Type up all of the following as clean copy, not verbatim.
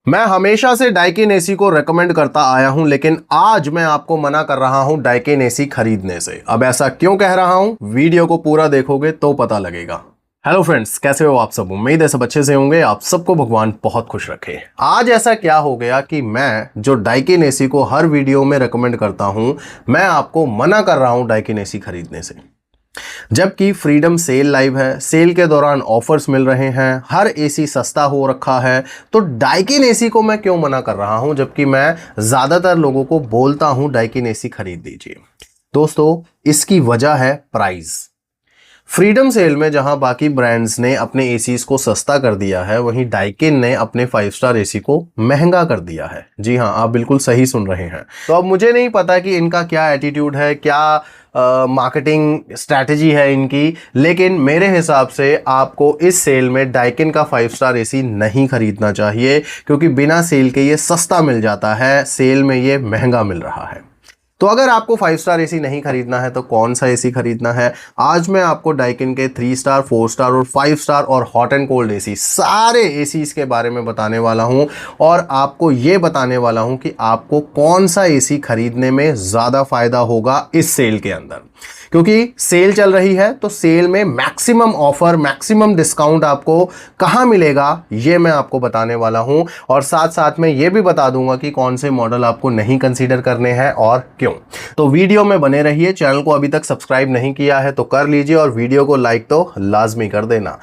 मैं हमेशा से डाइकिन एसी को रेकमेंड करता आया हूं, लेकिन आज मैं आपको मना कर रहा हूं डाइकिन एसी खरीदने से। अब ऐसा क्यों कह रहा हूं, वीडियो को पूरा देखोगे तो पता लगेगा। हेलो फ्रेंड्स, कैसे हो आप सब? उम्मीद है सब अच्छे से होंगे। आप सबको भगवान बहुत खुश रखे। आज ऐसा क्या हो गया कि मैं जो डाइकिन एसी को हर वीडियो में रेकमेंड करता हूं, मैं आपको मना कर रहा हूं डाइकिन एसी खरीदने से। जबकि फ्रीडम सेल लाइव है, सेल के दौरान ऑफर्स मिल रहे हैं, हर एसी सस्ता हो रखा है, तो डाइकिन एसी को मैं क्यों मना कर रहा हूं, जबकि मैं ज्यादातर लोगों को बोलता हूं डाइकिन एसी खरीद लीजिए। दोस्तों, इसकी वजह है प्राइस। फ्रीडम सेल में जहां बाकी ब्रांड्स ने अपने एसीज को सस्ता कर दिया है, वहीं डाइकिन ने अपने 5 स्टार एसी को महंगा कर दिया है। जी हां, आप बिल्कुल सही सुन रहे हैं। तो अब मुझे नहीं पता कि इनका क्या एटीट्यूड है, क्या मार्केटिंग स्ट्रैटेजी है इनकी, लेकिन मेरे हिसाब से आपको इस सेल में डाइकिन का 5 स्टार एसी नहीं खरीदना चाहिए, क्योंकि बिना सेल के ये सस्ता मिल जाता है, सेल में ये महंगा मिल रहा है। तो अगर आपको 5 स्टार एसी नहीं खरीदना है तो कौन सा एसी खरीदना है? आज मैं आपको डाइकिन के 3 स्टार, 4 स्टार और 5 स्टार और हॉट एंड कोल्ड एसी, सारे एसीज के बारे में बताने वाला हूं, और आपको यह बताने वाला हूं कि आपको कौन सा एसी खरीदने में ज्यादा फायदा होगा इस सेल के अंदर। क्योंकि सेल चल रही है, तो सेल में मैक्सिमम ऑफर, मैक्सिमम डिस्काउंट आपको कहां मिलेगा, यह मैं आपको बताने वाला हूं। और साथ साथ में यह भी बता दूंगा कि कौन से मॉडल आपको नहीं कंसीडर करने हैं और क्यों। तो वीडियो में बने रहिए। चैनल को अभी तक सब्सक्राइब नहीं किया है तो कर लीजिए, और वीडियो को लाइक तो लाजमी कर देना।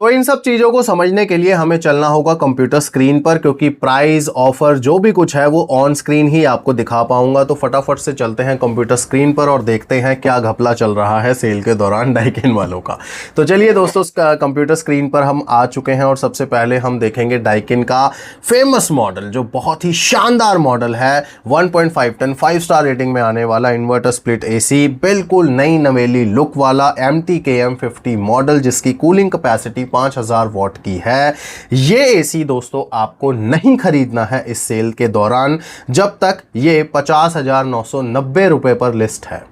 तो इन सब चीजों को समझने के लिए हमें चलना होगा कंप्यूटर स्क्रीन पर, क्योंकि प्राइस, ऑफर जो भी कुछ है वो ऑन स्क्रीन ही आपको दिखा पाऊंगा। तो फटाफट से चलते हैं कंप्यूटर स्क्रीन पर और देखते हैं क्या घपला चल रहा है सेल के दौरान डाइकिन वालों का। तो चलिए दोस्तों, कंप्यूटर स्क्रीन पर हम आ चुके हैं, और सबसे पहले हम देखेंगे डाइकिन का फेमस मॉडल, जो बहुत ही शानदार मॉडल है। 1.5 टन 5 स्टार रेटिंग में आने वाला इन्वर्टर स्प्लिट एसी, बिल्कुल नई नवेली लुक वाला MTKM50 मॉडल, जिसकी कूलिंग कैपेसिटी 5000 वॉट की है। ये एसी दोस्तों आपको नहीं खरीदना है इस सेल के दौरान, जब तक ये 50,990 रुपए पर लिस्ट है।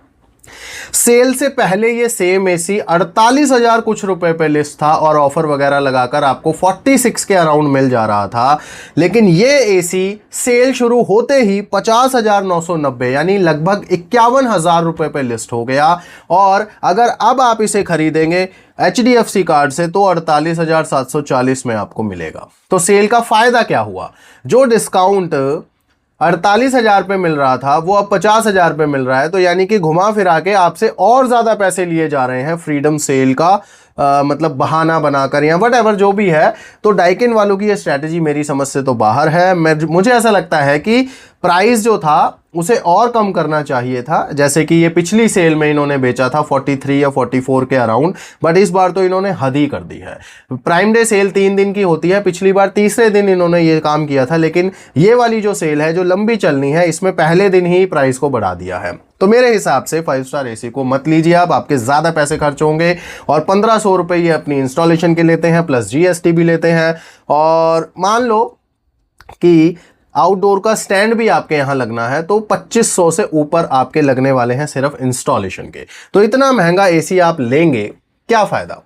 सेल से पहले ये सेम एसी 48,000 कुछ रुपए पे लिस्ट था, और ऑफर वगैरह लगाकर आपको 46 के अराउंड मिल जा रहा था। लेकिन ये एसी सेल शुरू होते ही 50,990 यानी लगभग 51,000 रुपए पे लिस्ट हो गया। और अगर अब आप इसे खरीदेंगे HDFC कार्ड से तो 48,740 में आपको मिलेगा। तो सेल का फायदा क्या हुआ? जो डिस्काउंट 48,000 पे मिल रहा था वो अब 50,000 पे मिल रहा है। तो यानी कि घुमा फिरा के आपसे और ज्यादा पैसे लिए जा रहे हैं फ्रीडम सेल का मतलब बहाना बनाकर, या वट जो भी है। तो डाइकिन वालों की ये स्ट्रैटेजी मेरी समझ से तो बाहर है। मुझे ऐसा लगता है कि प्राइस जो था उसे और कम करना चाहिए था। जैसे कि ये पिछली सेल में इन्होंने बेचा था 43 या 44 के अराउंड, बट इस बार तो इन्होंने हद ही कर दी है। प्राइम डे सेल 3 दिन की होती है, पिछली बार तीसरे दिन इन्होंने ये काम किया था, लेकिन ये वाली जो सेल है जो लंबी चलनी है, इसमें पहले दिन ही प्राइस को बढ़ा दिया है। तो मेरे हिसाब से 5 स्टार एसी को मत लीजिए आप, आपके ज्यादा पैसे खर्च होंगे। और 1500 रुपए ये अपनी इंस्टॉलेशन के लेते हैं, प्लस GST भी लेते हैं। और मान लो कि आउटडोर का स्टैंड भी आपके यहां लगना है, तो 2500 से ऊपर आपके लगने वाले हैं सिर्फ इंस्टॉलेशन के। तो इतना महंगा एसी आप लेंगे, क्या फायदा?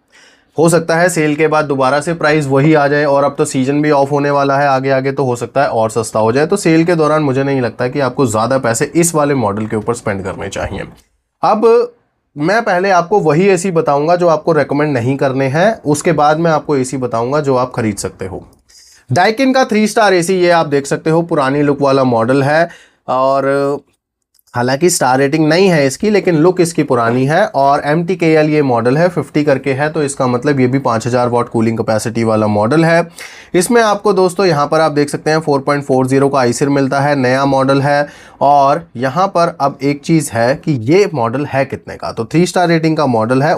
हो सकता है सेल के बाद दोबारा से प्राइस वही आ जाए, और अब तो सीजन भी ऑफ होने वाला है आगे आगे, तो हो सकता है और सस्ता हो जाए। तो सेल के दौरान मुझे नहीं लगता कि आपको ज्यादा पैसे इस वाले मॉडल के ऊपर स्पेंड करने चाहिए। अब मैं पहले आपको वही एसी बताऊंगा जो आपको रेकमेंड नहीं करने हैं, उसके बाद मैं आपको एसी बताऊंगा जो आप खरीद सकते हो। डाइकिन का 3 स्टार एसी, ये आप देख सकते हो, पुरानी लुक वाला मॉडल है, और हालांकि स्टार रेटिंग नहीं है इसकी, लेकिन लुक इसकी पुरानी है। और MTKL ये मॉडल है, 50 करके है, तो इसका मतलब ये भी 5000 वॉट कूलिंग कैपेसिटी वाला मॉडल है। इसमें आपको दोस्तों यहाँ पर आप देख सकते हैं 4.40 का आईसिर मिलता है, नया मॉडल है। और यहाँ पर अब एक चीज़ है कि ये मॉडल है कितने का, तो 3 स्टार रेटिंग का मॉडल है,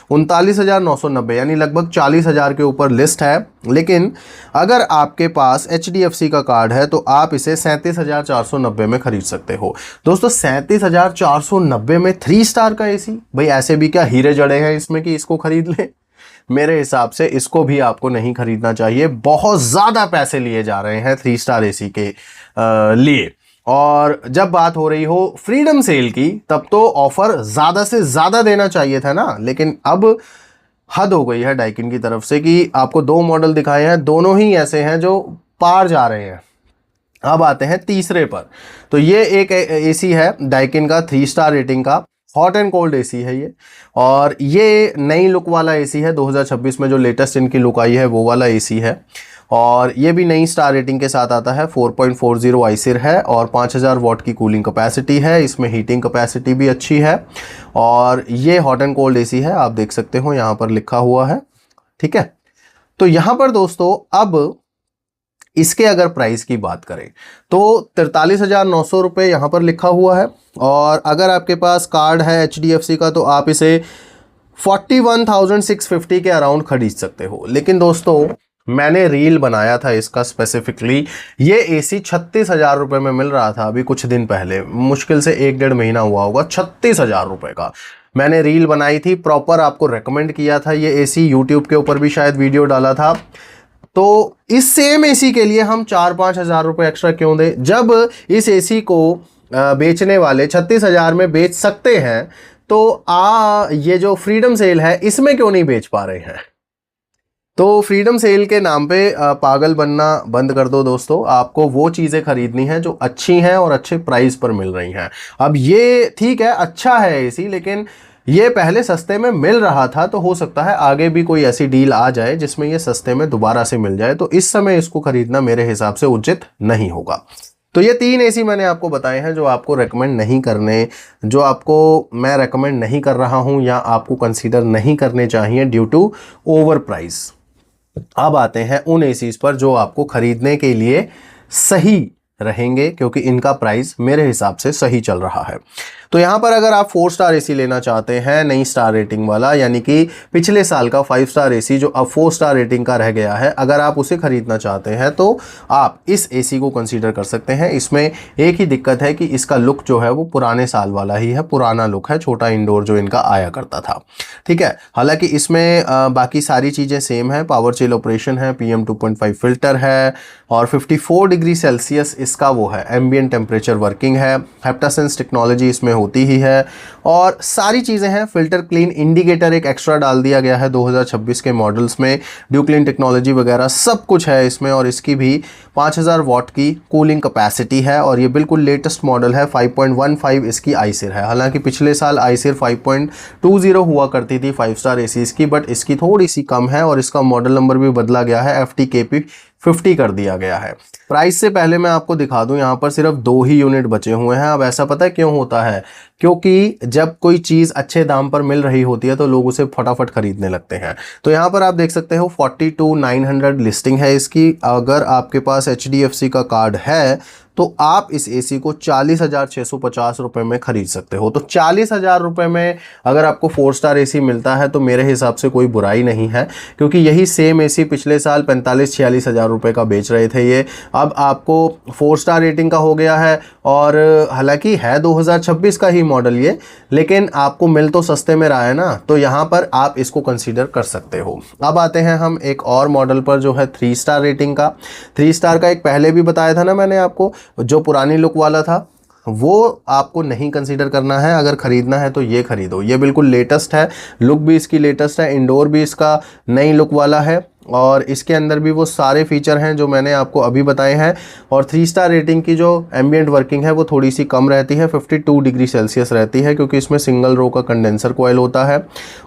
39,990 यानी लगभग 40,000 के ऊपर लिस्ट है। लेकिन अगर आपके पास HDFC का कार्ड है तो आप इसे 37,490 में खरीद सकते हो। दोस्तों, 37,490 में 3 स्टार का एसी, भाई ऐसे भी क्या हीरे जड़े हैं इसमें कि इसको खरीद ले? मेरे हिसाब से इसको भी आपको नहीं खरीदना चाहिए। बहुत ज्यादा पैसे लिए जा रहे हैं 3 स्टार एसी के लिए। और जब बात हो रही हो फ्रीडम सेल की, तब तो ऑफर ज्यादा से ज्यादा देना चाहिए था ना, लेकिन अब हद हो गई है डाइकिन की तरफ से कि आपको दो मॉडल दिखाए हैं, दोनों ही ऐसे हैं जो पार जा रहे हैं। अब आते हैं तीसरे पर। तो ये एक एसी है डाइकिन का 3 स्टार रेटिंग का, हॉट एंड कोल्ड एसी है ये, और ये नई लुक वाला एसी है। 2026 में जो लेटेस्ट इनकी लुक आई है वो वाला एसी है, और ये भी नई स्टार रेटिंग के साथ आता है। 4.40 आईसिर है और 5000 वॉट की कूलिंग कैपेसिटी है। इसमें हीटिंग कैपेसिटी भी अच्छी है, और ये हॉट एंड कोल्ड एसी है, आप देख सकते हो यहाँ पर लिखा हुआ है। ठीक है, तो यहाँ पर दोस्तों अब इसके अगर प्राइस की बात करें तो 43,900 रुपये यहाँ पर लिखा हुआ है, और अगर आपके पास कार्ड है HDFC का तो आप इसे 41,650 के अराउंड खरीद सकते हो। लेकिन दोस्तों मैंने रील बनाया था इसका स्पेसिफिकली, ये एसी 36,000 रुपये में मिल रहा था अभी कुछ दिन पहले, मुश्किल से 1-1.5 महीना हुआ होगा। 36,000 रुपये का मैंने रील बनाई थी, प्रॉपर आपको रेकमेंड किया था ये एसी, यूट्यूब के ऊपर भी शायद वीडियो डाला था। तो इस सेम एसी के लिए हम 4-5 हज़ार रुपये एक्स्ट्रा क्यों दें, जब इस एसी को बेचने वाले 36,000 में बेच सकते हैं, तो ये जो फ्रीडम सेल है इसमें क्यों नहीं बेच पा रहे हैं। तो फ्रीडम सेल के नाम पे पागल बनना बंद कर दो दोस्तों। आपको वो चीज़ें खरीदनी है जो अच्छी हैं और अच्छे प्राइस पर मिल रही हैं। अब ये ठीक है, अच्छा है एसी, लेकिन ये पहले सस्ते में मिल रहा था, तो हो सकता है आगे भी कोई ऐसी डील आ जाए जिसमें ये सस्ते में दोबारा से मिल जाए, तो इस समय इसको खरीदना मेरे हिसाब से उचित नहीं होगा। तो ये 3 एसी मैंने आपको बताए हैं जो आपको रेकमेंड नहीं करने, जो आपको मैं रेकमेंड नहीं कर रहा हूं या आपको कंसीडर नहीं करने चाहिए ड्यू टू ओवर प्राइस। अब आते हैं उन एसीज पर जो आपको खरीदने के लिए सही रहेंगे, क्योंकि इनका प्राइस मेरे हिसाब से सही चल रहा है। तो यहाँ पर अगर आप 4 स्टार एसी लेना चाहते हैं, नई स्टार रेटिंग वाला, यानी कि पिछले साल का 5 स्टार एसी जो अब 4 स्टार रेटिंग का रह गया है, अगर आप उसे खरीदना चाहते हैं तो आप इस एसी को कंसीडर कर सकते हैं। इसमें एक ही दिक्कत है कि इसका लुक जो है वो पुराने साल वाला ही है, पुराना लुक है, छोटा इंडोर जो इनका आया करता था। ठीक है, हालांकि इसमें बाकी सारी चीज़ें सेम है, पावर चिल ऑपरेशन है, PM 2.5 फिल्टर है, और 54 डिग्री सेल्सियस इसका वो है एम्बिएंट टेम्परेचर वर्किंग है, हेप्टासेंस टेक्नोलॉजी इसमें होती ही है, और सारी चीज़ें हैं। फिल्टर क्लीन इंडिकेटर एक एक्स्ट्रा डाल दिया गया है 2026 के मॉडल्स में, ड्यू क्लीन टेक्नोलॉजी वगैरह सब कुछ है इसमें, और इसकी भी 5000 वॉट की कूलिंग कैपेसिटी है, और ये बिल्कुल लेटेस्ट मॉडल है। 5.15 इसकी आईसिर है, हालांकि पिछले साल आईसिर 5.20 हुआ करती थी 5 स्टार एसीज की, बट इसकी थोड़ी सी कम है, और इसका मॉडल नंबर भी बदला गया है, FTKP 50 कर दिया गया है। प्राइस से पहले मैं आपको दिखा दूं, यहाँ पर सिर्फ 2 ही यूनिट बचे हुए हैं। अब ऐसा पता है क्यों होता है, क्योंकि जब कोई चीज़ अच्छे दाम पर मिल रही होती है तो लोग उसे फटाफट खरीदने लगते हैं। तो यहाँ पर आप देख सकते हो 42,900 लिस्टिंग है इसकी। अगर आपके पास HDFC का कार्ड है तो आप इस एसी को 40,650 रुपये में खरीद सकते हो। तो 40,000 रुपये में अगर आपको 4 स्टार एसी मिलता है तो मेरे हिसाब से कोई बुराई नहीं है, क्योंकि यही सेम एसी पिछले साल 45-46 हज़ार रुपये का बेच रहे थे ये। अब आपको 4 स्टार रेटिंग का हो गया है, और हालांकि है 2026 का ही मॉडल ये, लेकिन आपको मिल तो सस्ते में रहा है ना, तो यहाँ पर आप इसको कंसीडर कर सकते हो। अब आते हैं हम एक और मॉडल पर जो है 3 स्टार रेटिंग का। 3 स्टार का एक पहले भी बताया था ना मैंने आपको, जो पुरानी लुक वाला था, वो आपको नहीं कंसीडर करना है। अगर खरीदना है तो ये खरीदो, ये बिल्कुल लेटेस्ट है, लुक भी इसकी लेटेस्ट है, इंडोर भी इसका नई लुक वाला है, और इसके अंदर भी वो सारे फीचर हैं जो मैंने आपको अभी बताए हैं। और 3 स्टार रेटिंग की जो एम्बिएंट वर्किंग है वो थोड़ी सी कम रहती है, 52 डिग्री सेल्सियस रहती है, क्योंकि इसमें सिंगल रो का कंडेंसर कॉइल होता है।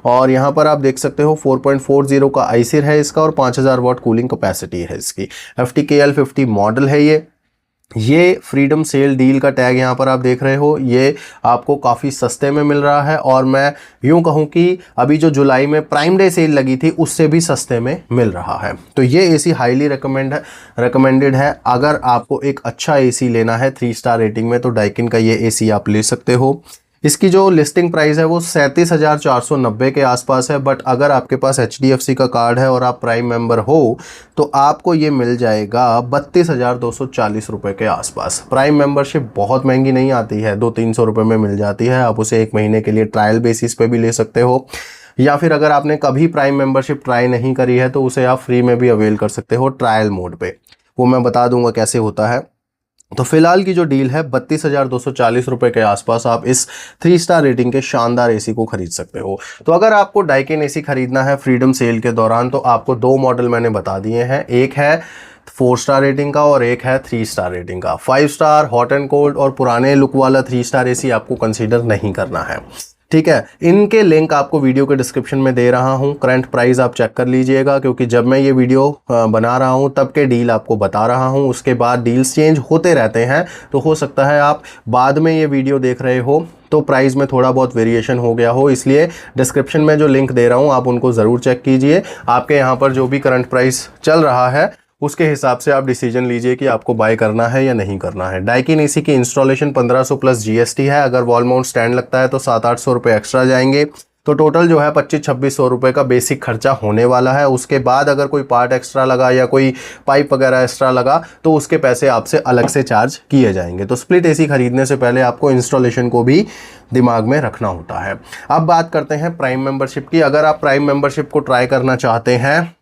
और यहाँ पर आप देख सकते हो 4.40 का आईसिर है इसका, और 5000 वॉट कूलिंग कैपेसिटी है इसकी। FTKL 50 मॉडल है ये फ्रीडम सेल डील का टैग यहाँ पर आप देख रहे हो, ये आपको काफ़ी सस्ते में मिल रहा है, और मैं यूँ कहूँ कि अभी जो जुलाई में प्राइम डे सेल लगी थी उससे भी सस्ते में मिल रहा है। तो ये एसी हाईली रिकमेंडेड है। अगर आपको एक अच्छा एसी लेना है 3 स्टार रेटिंग में तो डाइकिन का ये एसी आप ले सकते हो। इसकी जो लिस्टिंग प्राइस है वो 37,490 के आसपास है, बट अगर आपके पास HDFC का कार्ड है और आप प्राइम मेंबर हो तो आपको ये मिल जाएगा 32,240 रुपये के आसपास। प्राइम मेंबरशिप बहुत महंगी नहीं आती है, 200-300 रुपये में मिल जाती है। आप उसे 1 महीने के लिए ट्रायल बेसिस पे भी ले सकते हो, या फिर अगर आपने कभी प्राइम मेंबरशिप ट्राई नहीं करी है तो उसे आप फ्री में भी अवेल कर सकते हो ट्रायल मोड पे। वो मैं बता दूंगा कैसे होता है। तो फिलहाल की जो डील है 32,240 रुपए के आसपास आप इस 3 स्टार रेटिंग के शानदार एसी को खरीद सकते हो। तो अगर आपको डाइकिन एसी खरीदना है फ्रीडम सेल के दौरान तो आपको 2 मॉडल मैंने बता दिए हैं, एक है 4 स्टार रेटिंग का और एक है 3 स्टार रेटिंग का। 5 स्टार हॉट एंड कोल्ड और पुराने लुक वाला 3 स्टार एसी आपको कंसीडर नहीं करना है, ठीक है। इनके लिंक आपको वीडियो के डिस्क्रिप्शन में दे रहा हूं। करंट प्राइस आप चेक कर लीजिएगा, क्योंकि जब मैं ये वीडियो बना रहा हूं तब के डील आपको बता रहा हूं, उसके बाद डील्स चेंज होते रहते हैं। तो हो सकता है आप बाद में ये वीडियो देख रहे हो तो प्राइस में थोड़ा बहुत वेरिएशन हो गया हो, इसलिए डिस्क्रिप्शन में जो लिंक दे रहा हूं आप उनको ज़रूर चेक कीजिए। आपके यहाँ पर जो भी करंट प्राइस चल रहा है उसके हिसाब से आप डिसीजन लीजिए कि आपको बाय करना है या नहीं करना है। डाइकिन एसी की इंस्टॉलेशन 1500 प्लस जीएसटी है। अगर वॉल माउंट स्टैंड लगता है तो 700-800 रुपये एक्स्ट्रा जाएंगे। तो टोटल जो है 2500-2600 रुपये का बेसिक खर्चा होने वाला है। उसके बाद अगर कोई पार्ट एक्स्ट्रा लगा या कोई पाइप वगैरह एक्स्ट्रा लगा तो उसके पैसे आपसे अलग से चार्ज किए जाएंगे। तो स्प्लिट एसी खरीदने से पहले आपको इंस्टॉलेशन को भी दिमाग में रखना होता है। अब बात करते हैं प्राइम मेंबरशिप की। अगर आप प्राइम मेंबरशिप को ट्राई करना चाहते हैं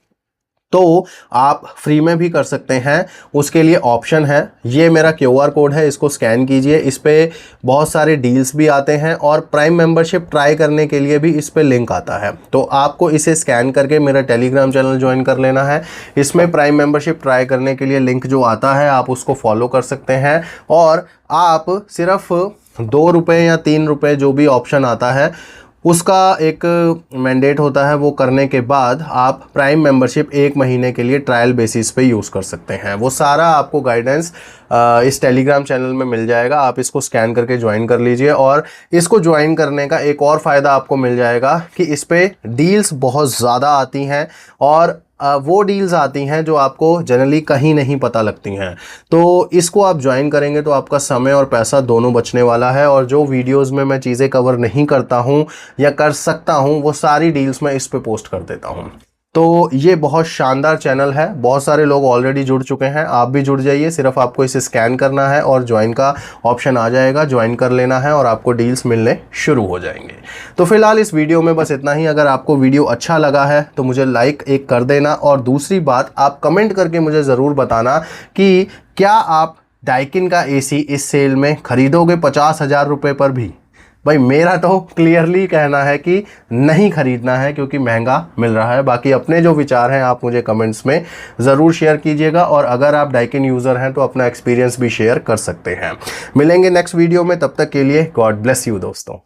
तो आप फ्री में भी कर सकते हैं। उसके लिए ऑप्शन है, ये मेरा क्यूआर कोड है, इसको स्कैन कीजिए। इस पे बहुत सारे डील्स भी आते हैं और प्राइम मेंबरशिप ट्राई करने के लिए भी इस पे लिंक आता है। तो आपको इसे स्कैन करके मेरा टेलीग्राम चैनल ज्वाइन कर लेना है। इसमें प्राइम मेंबरशिप ट्राई करने के लिए लिंक जो आता है आप उसको फॉलो कर सकते हैं और आप सिर्फ 2 रुपये या 3 रुपये जो भी ऑप्शन आता है उसका एक मैंडेट होता है, वो करने के बाद आप प्राइम मेंबरशिप 1 महीने के लिए ट्रायल बेसिस पे यूज़ कर सकते हैं। वो सारा आपको गाइडेंस इस टेलीग्राम चैनल में मिल जाएगा। आप इसको स्कैन करके ज्वाइन कर लीजिए और इसको ज्वाइन करने का एक और फ़ायदा आपको मिल जाएगा कि इस पे डील्स बहुत ज़्यादा आती हैं और वो डील्स आती हैं जो आपको जनरली कहीं नहीं पता लगती हैं। तो इसको आप ज्वाइन करेंगे तो आपका समय और पैसा दोनों बचने वाला है और जो वीडियोस में मैं चीज़ें कवर नहीं करता हूं या कर सकता हूं वो सारी डील्स मैं इस पे पोस्ट कर देता हूं। तो ये बहुत शानदार चैनल है, बहुत सारे लोग ऑलरेडी जुड़ चुके हैं, आप भी जुड़ जाइए। सिर्फ आपको इसे स्कैन करना है और ज्वाइन का ऑप्शन आ जाएगा, ज्वाइन कर लेना है और आपको डील्स मिलने शुरू हो जाएंगे। तो फिलहाल इस वीडियो में बस इतना ही। अगर आपको वीडियो अच्छा लगा है तो मुझे लाइक एक कर देना और दूसरी बात आप कमेंट करके मुझे ज़रूर बताना कि क्या आप डाइकिन का एसी इस सेल में खरीदोगे 50,000 रुपये पर भी। भाई मेरा तो क्लियरली कहना है कि नहीं खरीदना है क्योंकि महंगा मिल रहा है। बाकी अपने जो विचार हैं आप मुझे कमेंट्स में ज़रूर शेयर कीजिएगा और अगर आप डाइकिन यूज़र हैं तो अपना एक्सपीरियंस भी शेयर कर सकते हैं। मिलेंगे नेक्स्ट वीडियो में, तब तक के लिए गॉड ब्लेस यू दोस्तों।